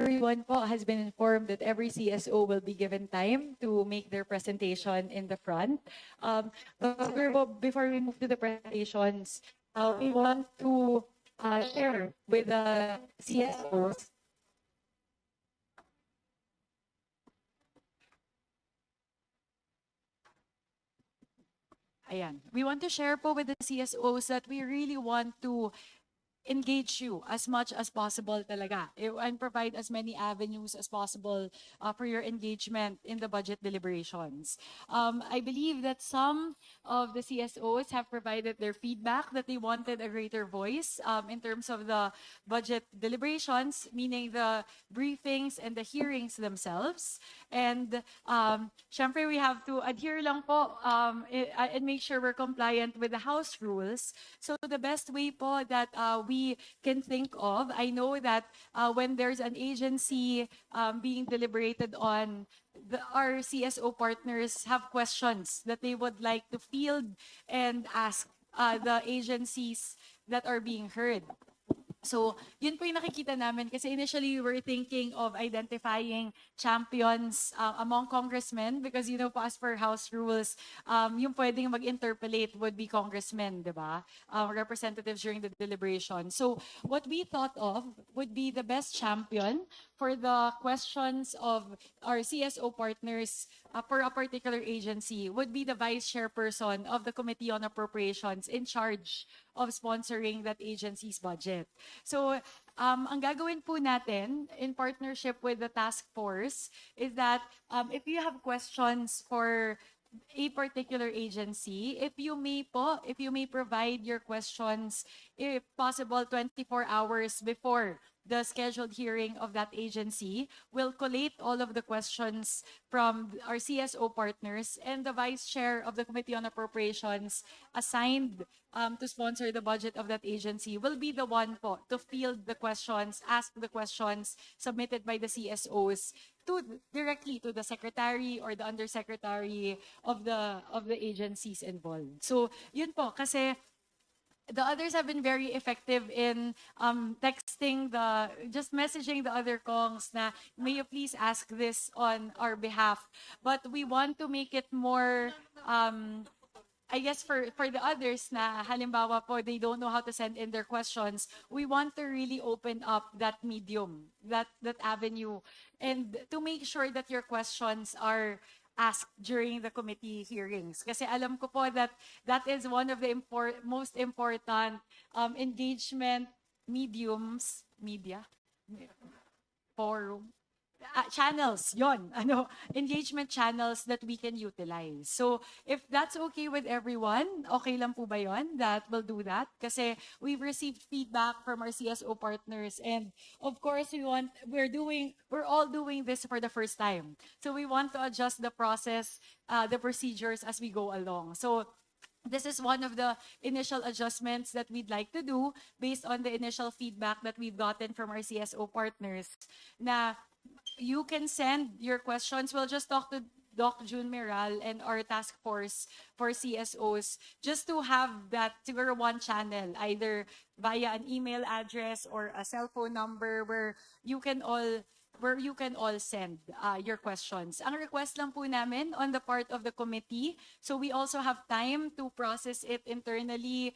everyone po has been informed that every CSO will be given time to make their presentation in the front. Before we move to the presentations, we want to share with the CSOs. Ayan. We want to share po with the CSOs that we really want to engage you as much as possible talaga and provide as many avenues as possible for your engagement in the budget deliberations. I believe that some of the CSOs have provided their feedback that they wanted a greater voice in terms of the budget deliberations, meaning the briefings and the hearings themselves. And syempre we have to adhere lang po and make sure we're compliant with the House rules. So the best way po that we can think of, I know that when there's an agency being deliberated on, our CSO partners have questions that they would like to field and ask the agencies that are being heard. So, yun po yung nakikita namin kasi initially we were thinking of identifying champions among congressmen because you know po as per House rules, yung pwedeng mag-interpellate would be congressmen, di ba? Representatives during the deliberation. So, what we thought of would be the best champion for the questions of our CSO partners for a particular agency would be the vice chairperson of the Committee on Appropriations in charge of sponsoring that agency's budget. So, ang gagawin po natin in partnership with the task force is that if you have questions for a particular agency, if you may provide your questions, if possible, 24 hours before the scheduled hearing of that agency, will collate all of the questions from our CSO partners, and the vice chair of the Committee on Appropriations assigned to sponsor the budget of that agency will be the one po to field the questions, ask the questions submitted by the CSOs directly to the secretary or the undersecretary of the agencies involved. So yun po kasi the others have been very effective in just messaging the other kongs na, may you please ask this on our behalf. But we want to make it more, I guess for the others na halimbawa po, they don't know how to send in their questions, we want to really open up that medium, that avenue, and to make sure that your questions are asked during the committee hearings. Kasi alam ko po that is one of the most important engagement channels, engagement channels that we can utilize. So, if that's okay with everyone, okay lang po ba yun that we'll do that? Kasi we've received feedback from our CSO partners, and of course, we're all doing this for the first time. So, we want to adjust the process, the procedures as we go along. So, this is one of the initial adjustments that we'd like to do based on the initial feedback that we've gotten from our CSO partners. Na you can send your questions. We'll just talk to Doc June Meral and our task force for CSOs just to have that siguro one channel, either via an email address or a cell phone number where you can all send your questions. Ang request lang po namin on the part of the committee, so we also have time to process it internally,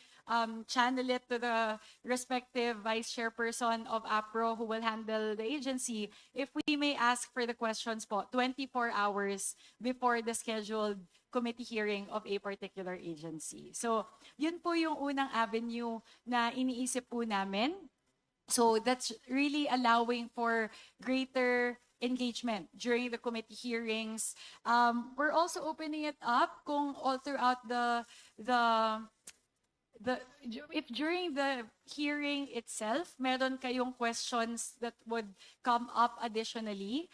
channel it to the respective vice chairperson of APRO who will handle the agency, if we may ask for the questions po 24 hours before the scheduled committee hearing of a particular agency. So, yun po yung unang avenue na iniisip po namin. So that's really allowing for greater engagement during the committee hearings. We're also opening it up kung all throughout if during the hearing itself, meron kayong questions that would come up additionally,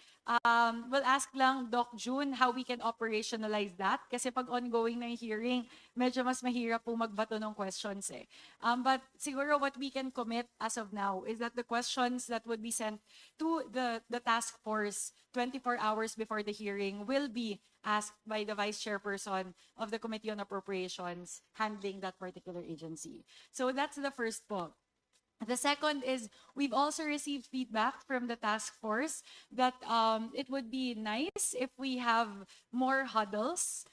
we'll ask lang Doc June how we can operationalize that. Kasi pag ongoing na yung hearing, medyo mas mahirap po magbato ng questions eh. But siguro what we can commit as of now is that the questions that would be sent to the task force 24 hours before the hearing will be asked by the vice chairperson of the Committee on Appropriations handling that particular agency. So that's the first po. The second is we've also received feedback from the task force that it would be nice if we have more huddles,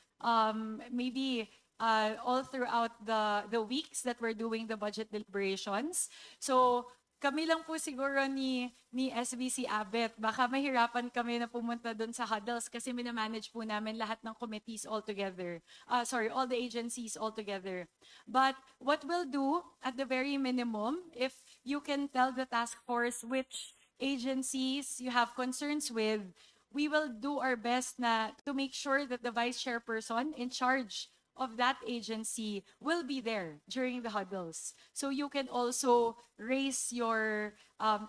maybe all throughout the weeks that we're doing the budget deliberations. So kami lang po siguro ni SBC Abet, baka mahirapan kami na pumunta doon sa huddles kasi minamanage po namin lahat ng committees all together. All the agencies all together. But what we'll do at the very minimum, if you can tell the task force which agencies you have concerns with, we will do our best to make sure that the vice chairperson in charge of that agency will be there during the huddles. So you can also raise your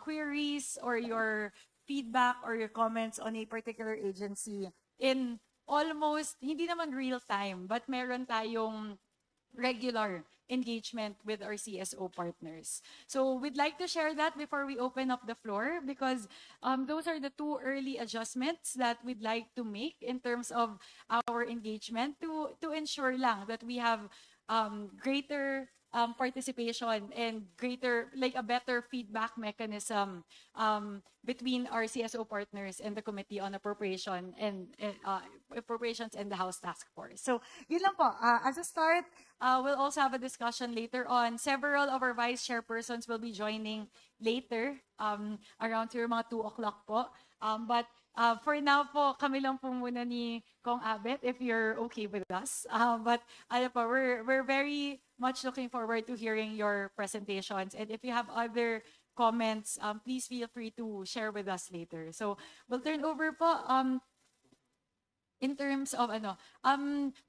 queries or your feedback or your comments on a particular agency in almost, hindi naman real time, but meron tayong regular engagement with our CSO partners. So we'd like to share that before we open up the floor because those are the two early adjustments that we'd like to make in terms of our engagement to ensure lang that we have greater participation and greater, like a better feedback mechanism between our CSO partners and the Committee on Appropriations and the House Task Force. So yun lang po. As a start, we'll also have a discussion later on. Several of our vice chairpersons will be joining later, around mga 2 o'clock po. But for now po, kami lang po muna ni Kong Abet, if you're okay with us. But we're very much looking forward to hearing your presentations. And if you have other comments, please feel free to share with us later. So we'll turn over po. In terms of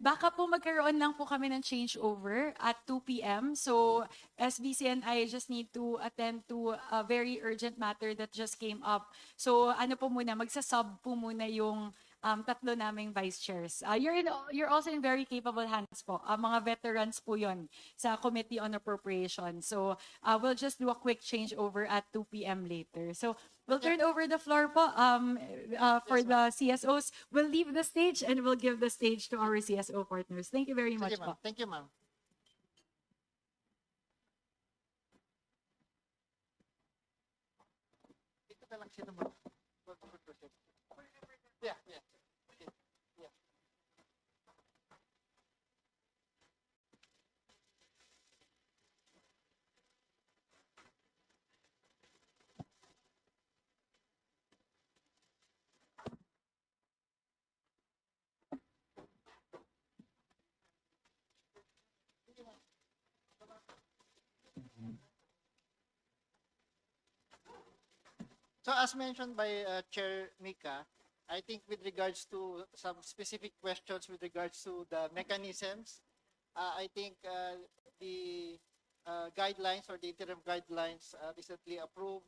baka po magkaroon lang po kami ng changeover at 2 p.m. So SBC and I just need to attend to a very urgent matter that just came up. So magsasub po muna yung tatlo naming vice chairs. You're also in very capable hands po. Mga veterans po yon sa Committee on Appropriations. So we'll just do a quick changeover at 2 p.m. later. So we'll turn over the floor po for the CSOs. We'll leave the stage and we'll give the stage to our CSO partners. Thank you very much po. Thank you, ma'am. Dito na lang sino mo. Yeah. So as mentioned by Chair Mika, I think with regards to some specific questions with regards to the mechanisms, I think the guidelines or the interim guidelines recently approved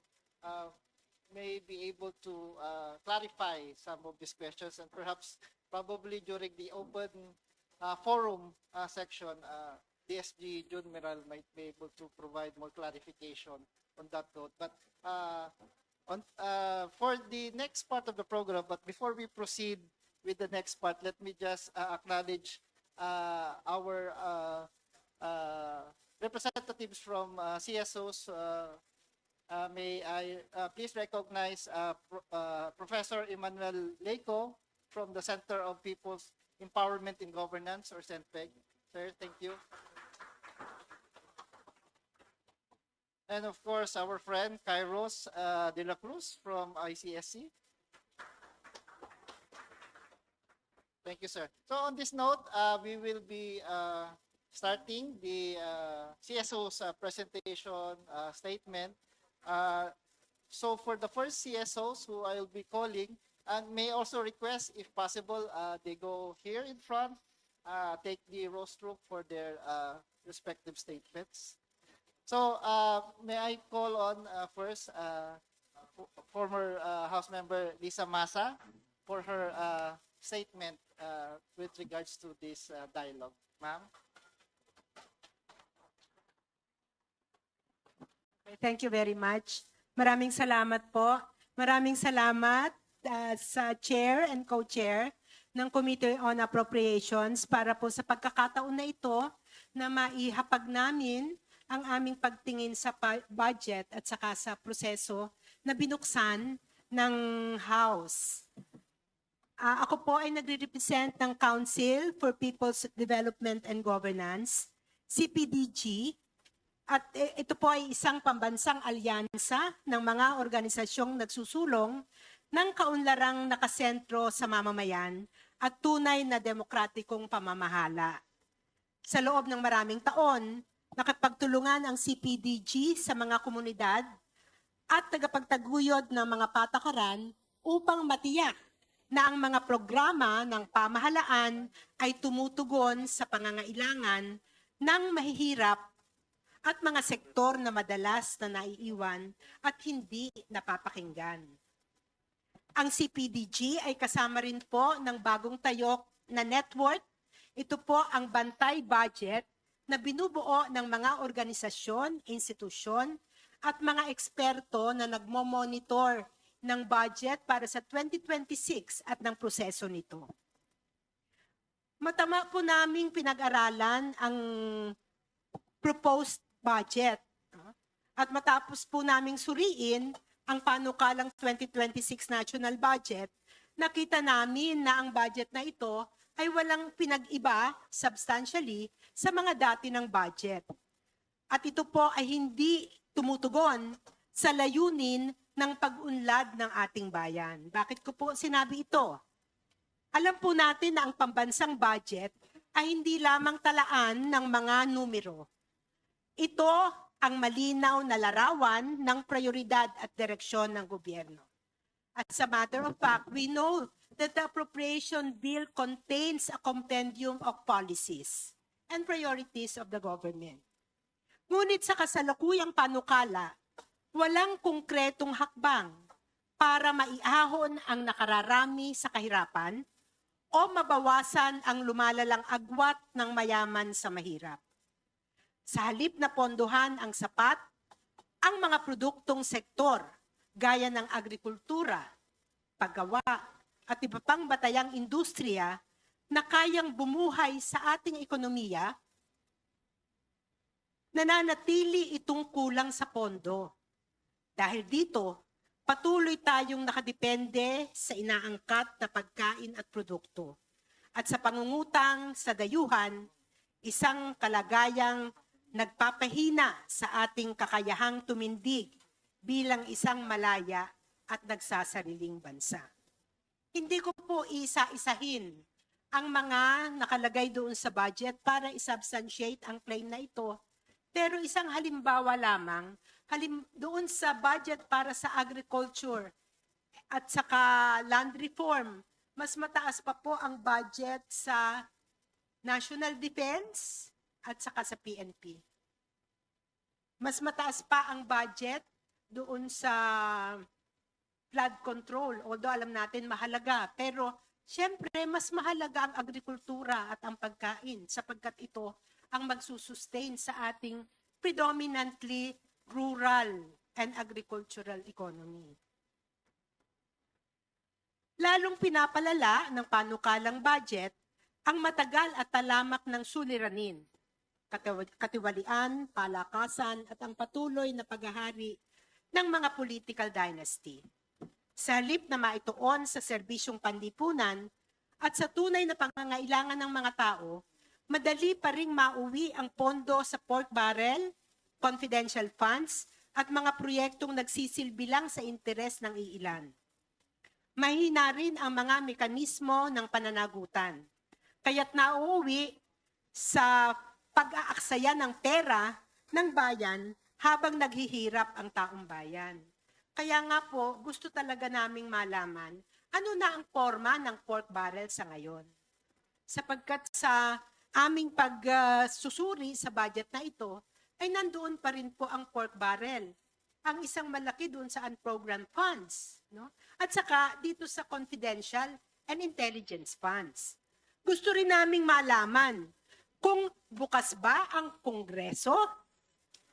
may be able to clarify some of these questions, and perhaps probably during the open forum section, DSG Jun Meral might be able to provide more clarification on that note. But for the next part of the program, but before we proceed with the next part, let me just acknowledge our representatives from CSOs. May I please recognize Professor Emmanuel Leco from the Center of People's Empowerment in Governance, or CENPEG. Sir, thank you. And of course, our friend Kairos de la Cruz from ICSC. Thank you, sir. So on this note, we will be starting the CSO's presentation statement. So for the first CSOs who I will be calling, and may also request, if possible, they go here in front, take the rostrum for their respective statements. So may I call on first former House Member Liza Maza for her statement with regards to this dialogue. Ma'am? Thank you very much. Maraming salamat po. Maraming salamat sa Chair and Co-Chair ng Committee on Appropriations para po sa pagkakataon na ito na maihapag namin ang aming pagtingin sa budget at saka sa proseso na binuksan ng House. Ako po ay nagre-represent ng Council for People's Development and Governance, CPDG, at ito po ay isang pambansang alyansa ng mga organisasyong nagsusulong ng kaunlarang nakasentro sa mamamayan at tunay na demokratikong pamamahala. Sa loob ng maraming taon, nakapagtulungan ang CPDG sa mga komunidad at tagapagtaguyod ng mga patakaran upang matiyak na ang mga programa ng pamahalaan ay tumutugon sa pangangailangan ng mahihirap at mga sektor na madalas na naiiwan at hindi napapakinggan. Ang CPDG ay kasama rin po ng bagong tayok na network. Ito po ang bantay budget na binubuo ng mga organisasyon, institusyon at mga eksperto na nagmo-monitor ng budget para sa 2026 at ng proseso nito. Matama po naming pinag-aralan ang proposed budget at matapos po naming suriin ang panukalang 2026 national budget, nakita namin na ang budget na ito ay walang pinag-iba substantially sa mga dati ng budget. At ito po ay hindi tumutugon sa layunin ng pag-unlad ng ating bayan. Bakit ko po sinabi ito? Alam po natin na ang pambansang budget ay hindi lamang talaan ng mga numero. Ito ang malinaw na larawan ng prioridad at direksyon ng gobyerno. As a matter of fact, we know that the appropriation bill contains a compendium of policies and priorities of the government. Ngunit sa kasalukuyang panukala, walang konkretong hakbang para maiahon ang nakararami sa kahirapan o mabawasan ang lumalalang agwat ng mayaman sa mahirap. Sa halip na pondohan ang sapat, ang mga produktong sektor gaya ng agrikultura, paggawa at iba pang batayang industriya na kayang bumuhay sa ating ekonomiya, nananatili itong kulang sa pondo. Dahil dito, patuloy tayong nakadepende sa inaangkat na pagkain at produkto. At sa pangungutang sa dayuhan, isang kalagayang nagpapahina sa ating kakayahang tumindig bilang isang malaya at nagsasariling bansa. Hindi ko po isa-isahin ang mga nakalagay doon sa budget para isubstantiate ang claim na ito, pero isang halimbawa lamang, doon sa budget para sa agriculture at saka land reform, mas mataas pa po ang budget sa national defense at saka sa PNP. Mas mataas pa ang budget doon sa flood control, although alam natin mahalaga, pero syempre mas mahalaga ang agrikultura at ang pagkain sapagkat ito ang magsusustain sa ating predominantly rural and agricultural economy. Lalong pinapalala ng panukalang budget ang matagal at talamak ng suliranin, katiwalian, palakasan at ang patuloy na paghahari ng mga political dynasty. Sa halip na maituon sa serbisyong panlipunan at sa tunay na pangangailangan ng mga tao, madali pa ring mauwi ang pondo sa pork barrel, confidential funds, at mga proyektong nagsisilbi lang sa interes ng iilan. Mahina rin ang mga mekanismo ng pananagutan. Kaya't nauuwi sa pag-aaksaya ng pera ng bayan habang naghihirap ang taong bayan. Kaya nga po, gusto talaga naming malaman ano na ang forma ng pork barrel sa ngayon. Sapagkat sa aming pagsusuri sa budget na ito, ay nandoon pa rin po ang pork barrel. Ang isang malaki doon sa unprogrammed funds. No? At saka dito sa confidential and intelligence funds. Gusto rin naming malaman kung bukas ba ang Kongreso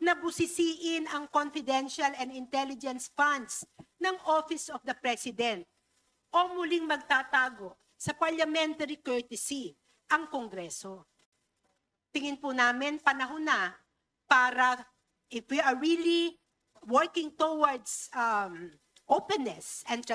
na busisiin ang confidential and intelligence funds ng Office of the President o muling magtatago sa parliamentary courtesy ang Kongreso. Tingin po namin panahon na para if we are really working towards openness and